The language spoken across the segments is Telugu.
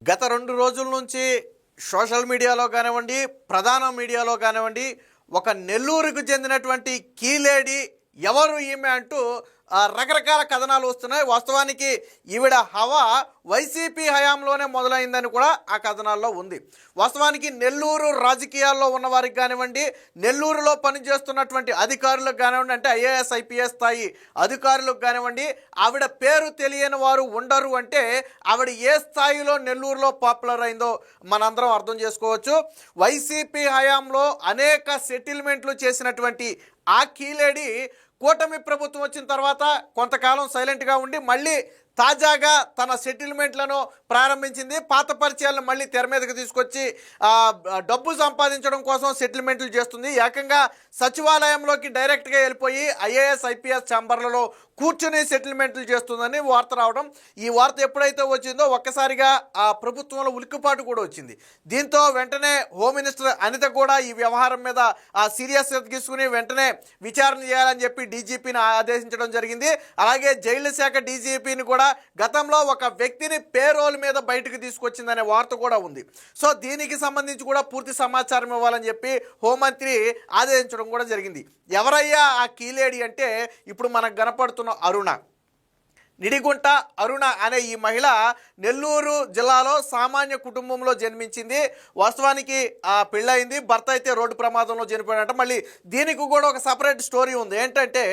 గత 2 రోజుల నుంచి సోషల్ మీడియాలో కానివ్వండి, ప్రధాన మీడియాలో కానివ్వండి, ఒక నెల్లూరుకు చెందినటువంటి కీలేడి ఎవరు ఈమె అంటూ రకరకాల కథనాలు వస్తున్నాయి. వాస్తవానికి ఈవిడ హవా వైసీపీ హయాంలోనే మొదలైందని కూడా ఆ కథనాల్లో ఉంది. వాస్తవానికి నెల్లూరు రాజకీయాల్లో ఉన్నవారికి కానివ్వండి, నెల్లూరులో పనిచేస్తున్నటువంటి అధికారులకు కానివ్వండి, అంటే ఐఏఎస్ ఐపీఎస్ స్థాయి అధికారులకు కానివ్వండి, ఆవిడ పేరు తెలియని వారు ఉండరు. అంటే ఆవిడ ఏ స్థాయిలో నెల్లూరులో పాపులర్ అయిందో మనందరం అర్థం చేసుకోవచ్చు. వైసీపీ హయాంలో అనేక సెటిల్మెంట్లు చేసినటువంటి ఆ కీలేడి కూటమి ప్రభుత్వం వచ్చిన తర్వాత కొంతకాలం సైలెంట్గా ఉండి మళ్ళీ తాజాగా తన సెటిల్మెంట్లను ప్రారంభించింది. పాత పరిచయాలను మళ్ళీ తెర మీదకి తీసుకొచ్చి డబ్బు సంపాదించడం కోసం సెటిల్మెంట్లు చేస్తుంది. ఏకంగా సచివాలయంలోకి డైరెక్ట్గా వెళ్ళిపోయి ఐఏఎస్ ఐపీఎస్ ఛాంబర్లలో కూర్చుని సెటిల్మెంట్లు చేస్తుందని వార్త రావడం. ఈ వార్త ఎప్పుడైతే వచ్చిందో ఒక్కసారిగా ఆ ప్రభుత్వంలో ఉలిక్కిపాటు కూడా వచ్చింది. దీంతో వెంటనే హోమ్ మినిస్టర్ అనిత కూడా ఈ వ్యవహారం మీద సీరియస్గా తీసుకుని వెంటనే విచారణ చేయాలని చెప్పి డీజీపీని ఆదేశించడం జరిగింది. అలాగే జైళ్ల శాఖ డీజీపీని కూడా గతంలో ఒక వ్యక్తిని పేరోల్ మీద బయటకు తీసుకొచ్చిందనే వార్త కూడా ఉంది. సో దీనికి సంబంధించి కూడా పూర్తి సమాచారం ఇవ్వాలని చెప్పి హోంమంత్రి ఆదేశించడం కూడా జరిగింది. ఎవరయ్యా ఆ కీలేడి అంటే ఇప్పుడు మనకు కనపడుతున్న అరుణ, నిడిగుంట అరుణ అనే ఈ మహిళ నెల్లూరు జిల్లాలో సామాన్య కుటుంబంలో జన్మించింది. వాస్తవానికి పెళ్ళయింది, భర్త అయితే రోడ్డు ప్రమాదంలో చనిపోయాడంట. మళ్ళీ దీనికి కూడా ఒక సపరేట్ స్టోరీ ఉంది. ఏంటంటే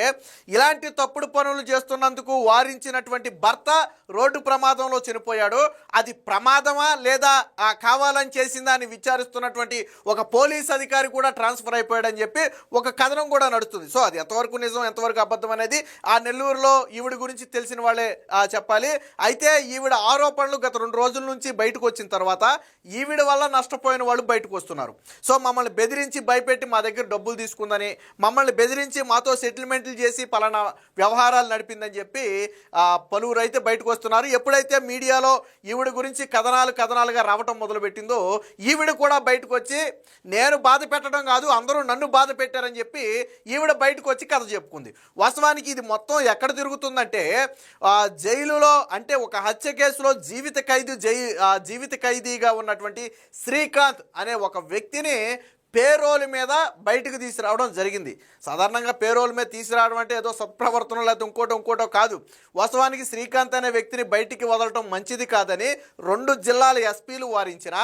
ఇలాంటి తప్పుడు పనులు చేస్తున్నందుకు వారించినటువంటి భర్త రోడ్డు ప్రమాదంలో చనిపోయాడు. అది ప్రమాదమా లేదా కావాలని చేసిందా అని విచారిస్తున్నటువంటి ఒక పోలీస్ అధికారి కూడా ట్రాన్స్ఫర్ అయిపోయాడని చెప్పి ఒక కథనం కూడా నడుస్తుంది. సో అది ఎంతవరకు నిజం ఎంతవరకు అబద్ధం అనేది ఆ నెల్లూరులో ఈవిడ గురించి తెలిసిన వాళ్ళే చెప్పాలి. అయితే ఈవిడ ఆరోపణలు గత 2 రోజుల నుంచి బయటకు వచ్చిన తర్వాత ఈవిడ వల్ల నష్టపోయిన వాళ్ళు బయటకు వస్తున్నారు. సో మమ్మల్ని బెదిరించి భయపెట్టి మా దగ్గర డబ్బులు తీసుకుందని, మమ్మల్ని బెదిరించి మాతో సెటిల్మెంట్లు చేసి పలానా వ్యవహారాలు నడిపిందని చెప్పి పలువురు అయితే బయటకు వస్తున్నారు. ఎప్పుడైతే మీడియాలో ఈవిడ గురించి కథనాలుగా రావటం మొదలుపెట్టిందో ఈవిడ కూడా బయటకు వచ్చి నేను బాధ పెట్టడం కాదు, అందరూ నన్ను బాధ పెట్టారని చెప్పి ఈవిడ బయటకు వచ్చి కథ చెప్పుకుంది. వాస్తవానికి ఇది మొత్తం ఎక్కడ తిరుగుతుందంటే జైలులో, అంటే ఒక హత్య కేసులో జీవిత ఖైదీగా ఉన్నటువంటి శ్రీకాంత్ అనే ఒక వ్యక్తిని పేరోల్ మీద బయటకు తీసుకురావడం జరిగింది. సాధారణంగా పేరోల్ మీద తీసుకురావడం అంటే ఏదో సత్ప్రవర్తన లేకపోతే ఇంకోటో కాదు. వాస్తవానికి శ్రీకాంత్ అనే వ్యక్తిని బయటికి వదలటం మంచిది కాదని 2 జిల్లాల ఎస్పీలు వారించిన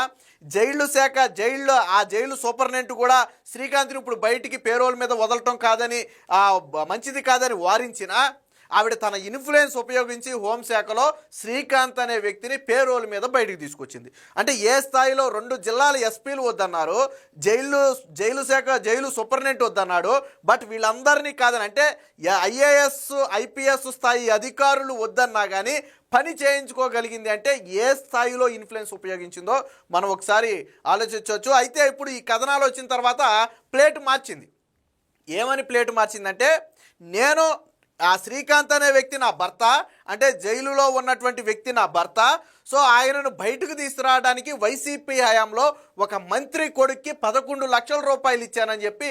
జైలు సూపరింటెండెంట్ కూడా శ్రీకాంత్ని ఇప్పుడు బయటికి పేరోల్ మీద వదలటం మంచిది కాదని వారించిన ఆవిడ తన ఇన్ఫ్లుయెన్స్ ఉపయోగించి హోంశాఖలో శ్రీకాంత్ అనే వ్యక్తిని పేరోల్ మీద బయటకు తీసుకొచ్చింది. అంటే ఏ స్థాయిలో 2 జిల్లాల ఎస్పీలు వద్దన్నారు, జైలు సూపరింటెండెంట్ వద్దన్నాడు. బట్ వీళ్ళందరినీ కాదని, అంటే ఐఏఎస్ ఐపీఎస్ స్థాయి అధికారులు వద్దన్నా కానీ పని చేయించుకోగలిగింది అంటే ఏ స్థాయిలో ఇన్ఫ్లుయెన్స్ ఉపయోగించిందో మనం ఒకసారి ఆలోచించవచ్చు. అయితే ఇప్పుడు ఈ కథనాలు వచ్చిన తర్వాత ప్లేట్ మార్చింది. ఏమని ప్లేట్ మార్చిందంటే, నేను ఆ శ్రీకాంత్ అనే వ్యక్తి నా భర్త, అంటే జైలులో ఉన్నటువంటి వ్యక్తి నా భర్త. సో ఆయనను బయటకు తీసుకురావడానికి వైసీపీ హయాంలో ఒక మంత్రి కొడుక్కి 11 లక్షల రూపాయలు ఇచ్చానని చెప్పి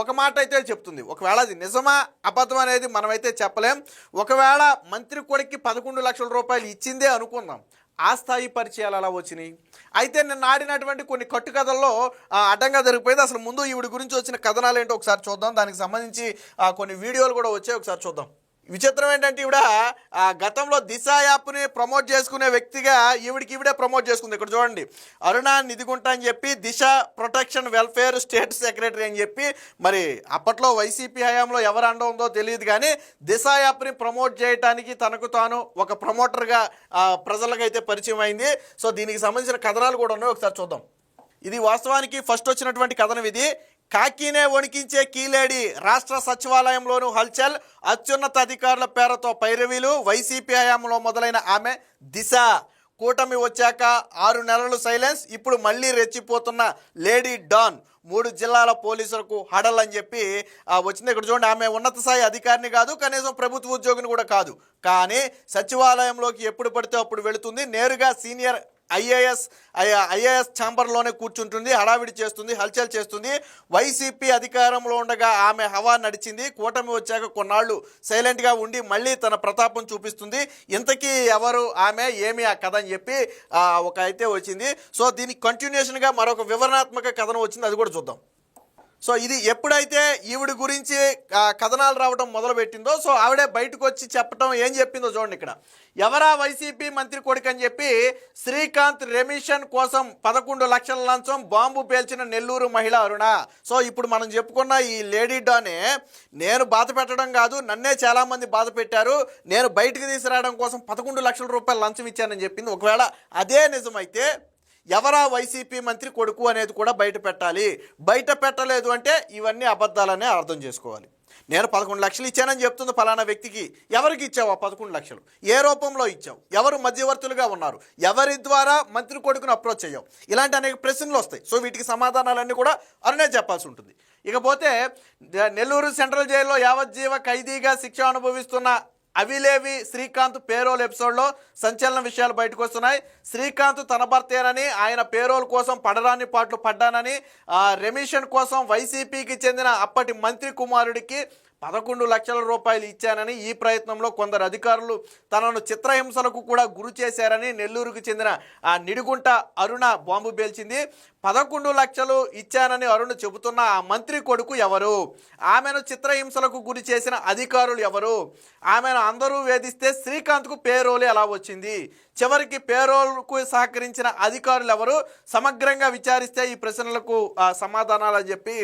ఒక మాట అయితే చెప్తుంది. ఒకవేళ అది నిజమా అబద్ధం అనేది మనమైతే చెప్పలేం. ఒకవేళ మంత్రి కొడుక్కి 11 లక్షల రూపాయలు ఇచ్చిందే అనుకుందాం, ఆ స్థాయి పరిచయాలు అలా వచ్చినాయి. అయితే నేను ఆడినటువంటి కొన్ని కట్టుకథల్లో అడ్డంగా జరిగిపోయింది. అసలు ముందు ఈవిడ గురించి వచ్చిన కథనాలు ఏంటో ఒకసారి చూద్దాం. దానికి సంబంధించి కొన్ని వీడియోలు కూడా వచ్చాయి, ఒకసారి చూద్దాం. విచిత్రం ఏంటంటే ఈవిడ గతంలో దిశ యాప్ని ప్రమోట్ చేసుకునే వ్యక్తిగా ఈవిడే ప్రమోట్ చేసుకుంది. ఇక్కడ చూడండి, అరుణ నిధిగుంట అని చెప్పి దిశ ప్రొటెక్షన్ వెల్ఫేర్ స్టేట్ సెక్రటరీ అని చెప్పి, మరి అప్పట్లో వైసీపీ హయాంలో ఎవరు అండ ఉందో తెలియదు కానీ దిశ యాప్ని ప్రమోట్ చేయడానికి తనకు తాను ఒక ప్రమోటర్గా ప్రజలకైతే పరిచయం అయింది. సో దీనికి సంబంధించిన కథనాలు కూడా ఉన్నాయి, ఒకసారి చూద్దాం. ఇది వాస్తవానికి ఫస్ట్ వచ్చినటువంటి కథనం. ఇది కాకినే వణికించే కీలేడి, రాష్ట్ర సచివాలయంలోనూ హల్చల్, అత్యున్నత అధికారుల పేరుతో పైరవీలు, వైసీపీ హయాంలో మొదలైన ఆమె దిశ కూటమి వచ్చాక 6 నెలలు సైలెన్స్, ఇప్పుడు మళ్ళీ రెచ్చిపోతున్న లేడీ డాన్, 3 జిల్లాల పోలీసులకు హడల్ అని చెప్పి వచ్చింది. ఇక్కడ చూడండి, ఆమె ఉన్నత స్థాయి అధికారిని కాదు, కనీసం ప్రభుత్వ ఉద్యోగిని కూడా కాదు, కానీ సచివాలయంలోకి ఎప్పుడు పడితే అప్పుడు వెళుతుంది. నేరుగా సీనియర్ ఐఏఎస్ ఛాంబర్లోనే కూర్చుంటుంది, హడావిడి చేస్తుంది, హల్చల్ చేస్తుంది. వైసీపీ అధికారంలో ఉండగా ఆమె హవా నడిచింది, కూటమి వచ్చాక కొన్నాళ్ళు సైలెంట్గా ఉండి మళ్ళీ తన ప్రతాపం చూపిస్తుంది. ఇంతకీ ఎవరు ఆమె, ఏమి ఆ కథ అని చెప్పి ఒక అయితే వచ్చింది. సో దీనికి కంటిన్యూషన్గా మరొక వివరణాత్మక కథనం వచ్చింది, అది కూడా చూద్దాం. సో ఇది ఎప్పుడైతే ఈవిడ గురించి కథనాలు రావడం మొదలుపెట్టిందో, సో ఆవిడే బయటకు వచ్చి చెప్పడం ఏం చెప్పిందో చూడండి. ఇక్కడ ఎవరా వైసీపీ మంత్రి కొడుకు అని చెప్పి శ్రీకాంత్ రెమిషన్ కోసం 11 లక్షల లంచం, బాంబు పేల్చిన నెల్లూరు మహిళ అరుణ. సో ఇప్పుడు మనం చెప్పుకున్న ఈ లేడీ డానే నేను బాధ పెట్టడం కాదు, నన్నే చాలామంది బాధ పెట్టారు, నేను బయటకు తీసుకురావడం కోసం 11 లక్షల రూపాయలు లంచం ఇచ్చానని చెప్పింది. ఒకవేళ అదే నిజమైతే ఎవరా వైసీపీ మంత్రి కొడుకు అనేది కూడా బయట పెట్టాలి. బయట పెట్టలేదు అంటే ఇవన్నీ అబద్ధాలనే అర్థం చేసుకోవాలి. నేను 11 లక్షలు ఇచ్చానని చెప్తుంది ఫలానా వ్యక్తికి. ఎవరికి ఇచ్చావు ఆ 11 లక్షలు? ఏ రూపంలో ఇచ్చావు? ఎవరు మధ్యవర్తులుగా ఉన్నారు? ఎవరి ద్వారా మంత్రి కొడుకును అప్రోచ్ అయ్యావు? ఇలాంటి అనేక ప్రశ్నలు వస్తాయి. సో వీటికి సమాధానాలన్నీ కూడా అరుణే చెప్పాల్సి ఉంటుంది. ఇకపోతే నెల్లూరు సెంట్రల్ జైల్లో యావజ్జీవ ఖైదీగా శిక్ష అనుభవిస్తున్న అవిలేవి శ్రీకాంత్ పేరోల్ ఎపిసోడ్లో సంచలన విషయాలు బయటకు వస్తున్నాయి. శ్రీకాంత్ తన భర్తేనని, ఆయన పేరోల్ కోసం పడరాని పాటలు పడ్డానని, రెమిషన్ కోసం వైసీపీకి చెందిన అప్పటి మంత్రి కుమారుడికి 11 లక్షల రూపాయలు ఇచ్చానని, ఈ ప్రయత్నంలో కొందరు అధికారులు తనను చిత్రహింసలకు కూడా గురి చేశారని నెల్లూరుకు చెందిన నిడిగుంట అరుణ బాంబు పేల్చింది. 11 లక్షలు ఇచ్చానని అరుణ చెబుతున్న ఆ మంత్రి కొడుకు ఎవరు? ఆమెను చిత్రహింసలకు గురి చేసిన అధికారులు ఎవరు? ఆమెను అందరూ వేధిస్తే శ్రీకాంత్కు పేరోలు ఎలా వచ్చింది? చివరికి పేరోల్కు సహకరించిన అధికారులు ఎవరు? సమగ్రంగా విచారిస్తే ఈ ప్రశ్నలకు సమాధానాలు అని చెప్పి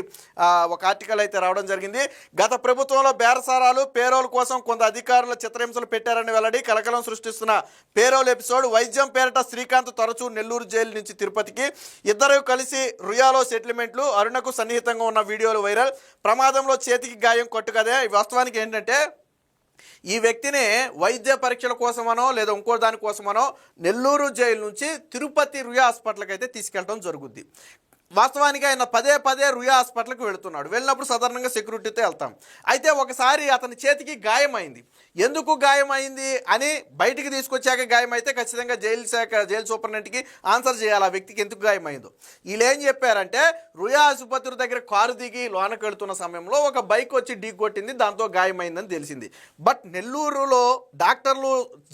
ఒక ఆర్టికల్ అయితే రావడం జరిగింది. గత ప్రభుత్వంలో బేరసారాలు, పేరోల్ కోసం కొంత అధికారుల చిత్రహింసలు పెట్టారని వెల్లడి. కలకలం సృష్టిస్తున్న పేరోల్ ఎపిసోడ్. వైద్యం పేరిట శ్రీకాంత్ తరచూ నెల్లూరు జైలు నుంచి తిరుపతికి, ఇద్దరు కలిసి రుయాలో సెటిల్మెంట్లు. అరుణకు సన్నిహితంగా ఉన్న వీడియోలు వైరల్. ప్రమాదంలో చేతికి గాయం కొట్టుకదే. వాస్తవానికి ఏంటంటే ఈ వ్యక్తిని వైద్య పరీక్షల కోసమనో లేదా ఇంకో దానికోసమనో నెల్లూరు జైలు నుంచి తిరుపతి రుయా హాస్పిటల్కి అయితే తీసుకెళ్ళడం జరుగుద్ది. వాస్తవానికి ఆయన పదే పదే రుయా హాస్పిటల్కి వెళుతున్నాడు. వెళ్ళినప్పుడు సాధారణంగా సెక్యూరిటీతో వెళ్తాం. అయితే ఒకసారి అతని చేతికి గాయమైంది. ఎందుకు గాయమైంది అని బయటికి తీసుకొచ్చాక గాయమైతే ఖచ్చితంగా జైలు సూపరింటెండెంట్కి ఆన్సర్ చేయాలి ఆ వ్యక్తికి ఎందుకు గాయమైందో. వీళ్ళు ఏం చెప్పారంటే రుయా ఆసుపత్రి దగ్గర కారు దిగి లోనకి వెళుతున్న సమయంలో ఒక బైక్ వచ్చి ఢీ కొట్టింది, దాంతో గాయమైందని తెలిసింది. బట్ నెల్లూరులో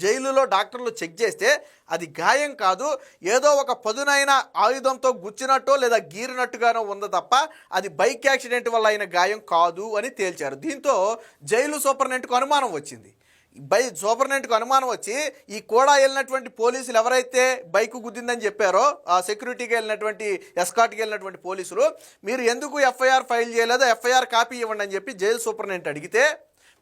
జైలులో డాక్టర్లు చెక్ చేస్తే అది గాయం కాదు, ఏదో ఒక పదునైన ఆయుధంతో గుచ్చినట్టో లేదా గీరినట్టుగానో ఉంది తప్ప అది బైక్ యాక్సిడెంట్ వల్ల అయిన గాయం కాదు అని తేల్చారు. దీంతో జైలు సూపరింటెండెంట్కు అనుమానం వచ్చింది. సూపరింటెండెంట్కు అనుమానం వచ్చి ఈ కూడా వెళ్ళినటువంటి పోలీసులు ఎవరైతే బైక్ గుద్దిందని చెప్పారో ఆ సెక్యూరిటీకి వెళ్ళినటువంటి ఎస్కాట్కి వెళ్ళినటువంటి పోలీసులు, మీరు ఎందుకు ఎఫ్ఐఆర్ ఫైల్ చేయలేదో ఎఫ్ఐఆర్ కాపీ ఇవ్వండి అని చెప్పి జైలు సూపరింటెండెంట్ అడిగితే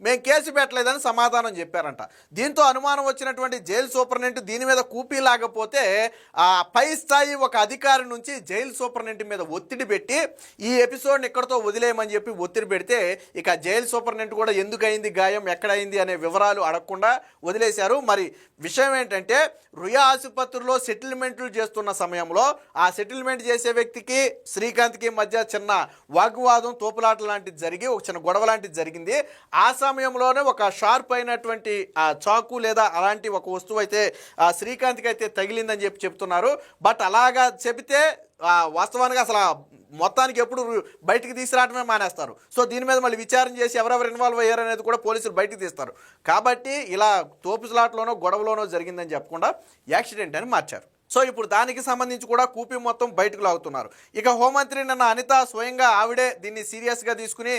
మేము కేసు పెట్టలేదని సమాధానం చెప్పారంట. దీంతో అనుమానం వచ్చినటువంటి జైలు సూపరింటెండెంట్ దీని మీద కూపీ లాగపోతే పై స్థాయి ఒక అధికారి నుంచి జైలు సూపరింటెండెంట్ మీద ఒత్తిడి పెట్టి ఈ ఎపిసోడ్ని ఇక్కడితో వదిలేయమని చెప్పి ఒత్తిడి పెడితే ఇక జైలు సూపరింటెండెంట్ కూడా ఎందుకు అయింది గాయం, ఎక్కడైంది అనే వివరాలు అడగకుండా వదిలేశారు. మరి విషయం ఏంటంటే రుయా ఆసుపత్రిలో సెటిల్మెంట్లు చేస్తున్న సమయంలో ఆ సెటిల్మెంట్ చేసే వ్యక్తికి శ్రీకాంత్కి మధ్య చిన్న వాగ్వాదం, తోపులాట లాంటిది జరిగి ఒక చిన్న గొడవ లాంటిది జరిగింది. ఆ సమయంలోనే ఒక షార్ప్ అయినటువంటి చాకు లేదా అలాంటి ఒక వస్తువు అయితే శ్రీకాంత్కి అయితే తగిలిందని చెప్తున్నారు. బట్ అలాగా చెబితే వాస్తవానికి అసలు మొత్తానికి ఎప్పుడు బయటికి తీసుకురావడమే మానేస్తారు. సో దీని మీద మళ్ళీ విచారణ చేసి ఎవరెవరు ఇన్వాల్వ్ అయ్యారు అనేది కూడా పోలీసులు బయటికి తీస్తారు. కాబట్టి ఇలా తోపులాటలోనో గొడవలోనో జరిగిందని చెప్పకుండా యాక్సిడెంట్ అని మార్చారు. సో ఇప్పుడు దానికి సంబంధించి కూడా కూపీ మొత్తం బయటకు లాగుతున్నారు. ఇక హోంమంత్రి నిన్న అనిత స్వయంగా ఆవిడే దీన్ని సీరియస్గా తీసుకుని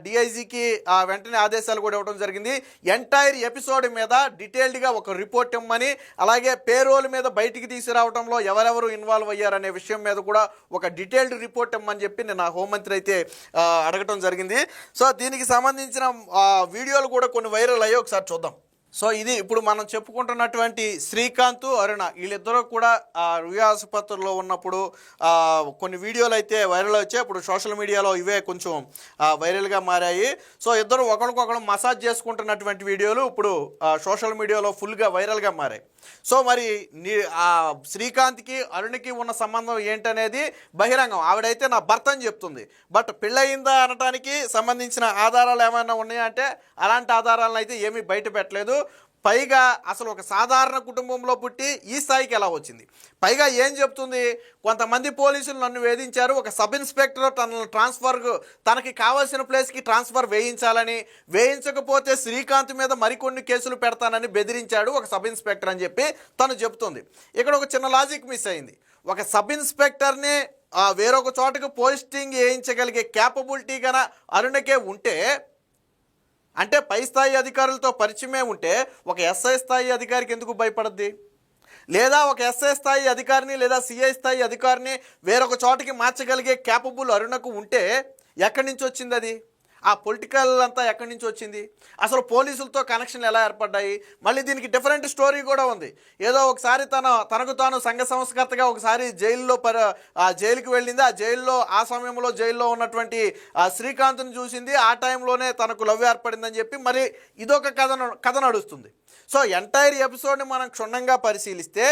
డిఐజీకి వెంటనే ఆదేశాలు కూడా ఇవ్వడం జరిగింది. ఎంటైర్ ఎపిసోడ్ మీద డీటెయిల్డ్గా ఒక రిపోర్ట్ ఇవ్వమని, అలాగే పేరోల్ మీద బయటికి తీసుకురావడంలో ఎవరెవరు ఇన్వాల్వ్ అయ్యారనే విషయం మీద కూడా ఒక డీటెయిల్డ్ రిపోర్ట్ ఇవ్వమని చెప్పి నిన్న హోంమంత్రి అయితే అడగటం జరిగింది. సో దీనికి సంబంధించిన వీడియోలు కూడా కొన్ని వైరల్ అయ్యాయి, ఒకసారి చూద్దాం. సో ఇది ఇప్పుడు మనం చెప్పుకుంటున్నటువంటి శ్రీకాంత్, అరుణ వీళ్ళిద్దరూ కూడా రుయా ఆసుపత్రిలో ఉన్నప్పుడు కొన్ని వీడియోలు అయితే వైరల్ వచ్చాయి. ఇప్పుడు సోషల్ మీడియాలో ఇవే కొంచెం వైరల్గా మారాయి. సో ఇద్దరు ఒకరికొకరు మసాజ్ చేసుకుంటున్నటువంటి వీడియోలు ఇప్పుడు సోషల్ మీడియాలో ఫుల్గా వైరల్గా మారాయి. సో మరి శ్రీకాంత్కి అరుణ్కి ఉన్న సంబంధం ఏంటనేది బహిరంగం. ఆవిడైతే నా భర్త అని చెప్తుంది. బట్ పెళ్ళయిందా అనటానికి సంబంధించిన ఆధారాలు ఏమైనా ఉన్నాయా అంటే అలాంటి ఆధారాలను అయితే ఏమీ బయట పెట్టలేదు. పైగా అసలు ఒక సాధారణ కుటుంబంలో పుట్టి ఈ స్థాయికి ఎలా వచ్చింది? పైగా ఏం చెప్తుంది, కొంతమంది పోలీసులు నన్ను వేధించారు, ఒక సబ్ ఇన్స్పెక్టర్ తనకి కావాల్సిన ప్లేస్కి ట్రాన్స్ఫర్ వేయించకపోతే శ్రీకాంత్ మీద మరికొన్ని కేసులు పెడతానని బెదిరించాడు ఒక సబ్ ఇన్స్పెక్టర్ అని చెప్పి తను చెప్తుంది. ఇక్కడ ఒక చిన్న లాజిక్ మిస్ అయింది. ఒక సబ్ ఇన్స్పెక్టర్ని వేరొక చోటకు పోస్టింగ్ వేయించగలిగే క్యాపబిలిటీ గన అరుణకే ఉంటే, అంటే పై స్థాయి అధికారులతో పరిచయమే ఉంటే ఒక ఎస్ఐ స్థాయి అధికారికి ఎందుకు భయపడద్ది? లేదా ఒక ఎస్ఐ స్థాయి అధికారిని లేదా సిఐ స్థాయి అధికారిని వేరొక చోటకి మార్చగలిగే క్యాపబుల్ అరుణకు ఉంటే ఎక్కడి నుంచి వచ్చింది అది? ఆ పొలిటికల్ అంతా ఎక్కడి నుంచి వచ్చింది? అసలు పోలీసులతో కనెక్షన్లు ఎలా ఏర్పడ్డాయి? మళ్ళీ దీనికి డిఫరెంట్ స్టోరీ కూడా ఉంది. ఏదో ఒకసారి తనకు తాను సంఘ సంస్కర్తగా ఒకసారి జైలుకి వెళ్ళింది. ఆ సమయంలో జైల్లో ఉన్నటువంటి శ్రీకాంత్ని చూసింది. ఆ టైంలోనే తనకు లవ్ ఏర్పడిందని చెప్పి మరి ఇదొక కథ నడుస్తుంది. సో ఎంటైర్ ఎపిసోడ్ని మనం క్షుణ్ణంగా పరిశీలిస్తే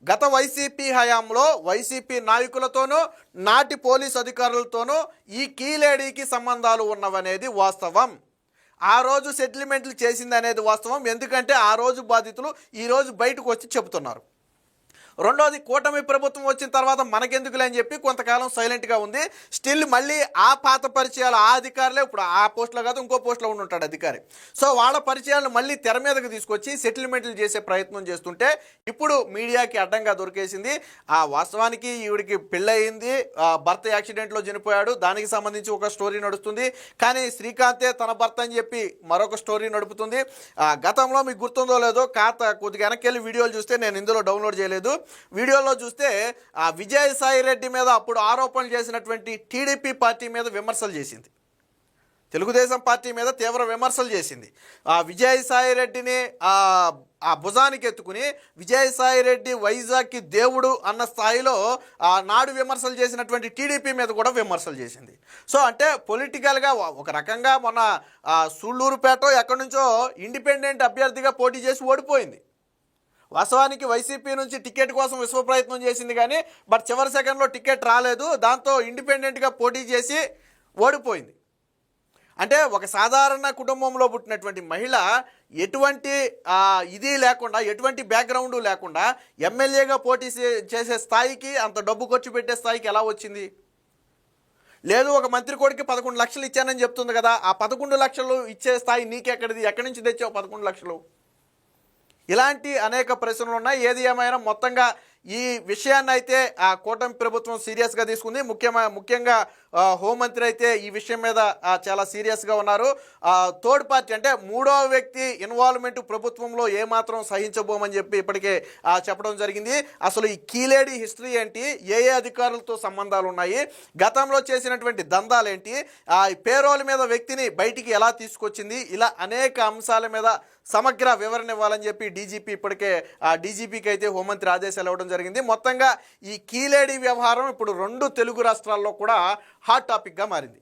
గత వైసీపీ హయాంలో వైసీపీ నాయకులతోనూ నాటి పోలీస్ అధికారులతోనూ ఈ కీలేడీకి సంబంధాలు ఉన్నవనేది వాస్తవం. ఆ రోజు సెటిల్మెంట్లు చేసింది అనేది వాస్తవం. ఎందుకంటే ఆ రోజు బాధితులు ఈరోజు బయటకు వచ్చి చెబుతున్నారు. రెండోది, కూటమి ప్రభుత్వం వచ్చిన తర్వాత మనకెందుకులే అని చెప్పి కొంతకాలం సైలెంట్గా ఉంది. స్టిల్ మళ్ళీ ఆ పాత పరిచయాలు ఆ అధికారులే ఇప్పుడు ఆ పోస్టులో కాదు ఇంకో పోస్టులో ఉంటాడు అధికారి. సో వాళ్ళ పరిచయాలను మళ్ళీ తెర మీదకి తీసుకొచ్చి సెటిల్మెంట్లు చేసే ప్రయత్నం చేస్తుంటే ఇప్పుడు మీడియాకి అడ్డంగా దొరికేసింది. ఆ వాస్తవానికి ఈవిడికి పెళ్ళయింది, భర్త యాక్సిడెంట్లో చనిపోయాడు, దానికి సంబంధించి ఒక స్టోరీ నడుస్తుంది. కానీ శ్రీకాంతే తన భర్త అని చెప్పి మరొక స్టోరీ నడుపుతుంది. గతంలో మీకు గుర్తుందో లేదో, కొద్దిగా వెనక్కి వెళ్ళి వీడియోలు చూస్తే, నేను ఇందులో డౌన్లోడ్ చేయలేదు, వీడియోలో చూస్తే విజయసాయి రెడ్డి మీద అప్పుడు ఆరోపణలు చేసినటువంటి టీడీపీ పార్టీ మీద విమర్శలు చేసింది, తెలుగుదేశం పార్టీ మీద తీవ్ర విమర్శలు చేసింది. విజయసాయి రెడ్డిని ఆ భుజానికి ఎత్తుకుని విజయసాయి రెడ్డి వైజాగ్కి దేవుడు అన్న స్థాయిలో నాడు విమర్శలు చేసినటువంటి టీడీపీ మీద కూడా విమర్శలు చేసింది. సో అంటే పొలిటికల్గా ఒక రకంగా మొన్న సూళ్ళూరుపేట ఎక్కడి నుంచో ఇండిపెండెంట్ అభ్యర్థిగా పోటీ చేసి ఓడిపోయింది. వాస్తవానికి వైసీపీ నుంచి టికెట్ కోసం విశ్వ ప్రయత్నం చేసింది కానీ చివరి సెకండ్లో టికెట్ రాలేదు. దాంతో ఇండిపెండెంట్గా పోటీ చేసి ఓడిపోయింది. అంటే ఒక సాధారణ కుటుంబంలో పుట్టినటువంటి మహిళ ఎటువంటి ఇది లేకుండా, ఎటువంటి బ్యాక్గ్రౌండ్ లేకుండా ఎమ్మెల్యేగా పోటీ చేసే స్థాయికి, అంత డబ్బు ఖర్చు పెట్టే స్థాయికి ఎలా వచ్చింది? లేదు, ఒక మంత్రి కొడుకు 11 లక్షలు ఇచ్చానని చెప్తుంది కదా, ఆ 11 లక్షలు ఇచ్చే స్థాయి నీకెక్కడిది? ఎక్కడి నుంచి తెచ్చావు 11 లక్షలు? ఇలాంటి అనేక ప్రశ్నలు ఉన్నాయి. ఏది ఏమైనా మొత్తంగా ఈ విషయాన్ని అయితే ఆ కూటమి ప్రభుత్వం సీరియస్గా తీసుకుంది. ముఖ్యంగా హోంమంత్రి అయితే ఈ విషయం మీద చాలా సీరియస్గా ఉన్నారు. థర్డ్ పార్టీ అంటే మూడో వ్యక్తి ఇన్వాల్వ్మెంట్ ప్రభుత్వంలో ఏమాత్రం సహించబోమని చెప్పి ఇప్పటికే చెప్పడం జరిగింది. అసలు ఈ కీలేడి హిస్టరీ ఏంటి, ఏ అధికారులతో సంబంధాలు ఉన్నాయి, గతంలో చేసినటువంటి దందాలు ఏంటి, పేరోల మీద వ్యక్తిని బయటికి ఎలా తీసుకొచ్చింది, ఇలా అనేక అంశాల మీద సమగ్ర వివరణ ఇవ్వాలని చెప్పి డీజీపీకి అయితే హోంమంత్రి ఆదేశాలు ఇవ్వడం జరిగింది. మొత్తంగా ఈ కీలేడి వ్యవహారం ఇప్పుడు 2 తెలుగు రాష్ట్రాల్లో కూడా హాట్ టాపిక్గా మారింది.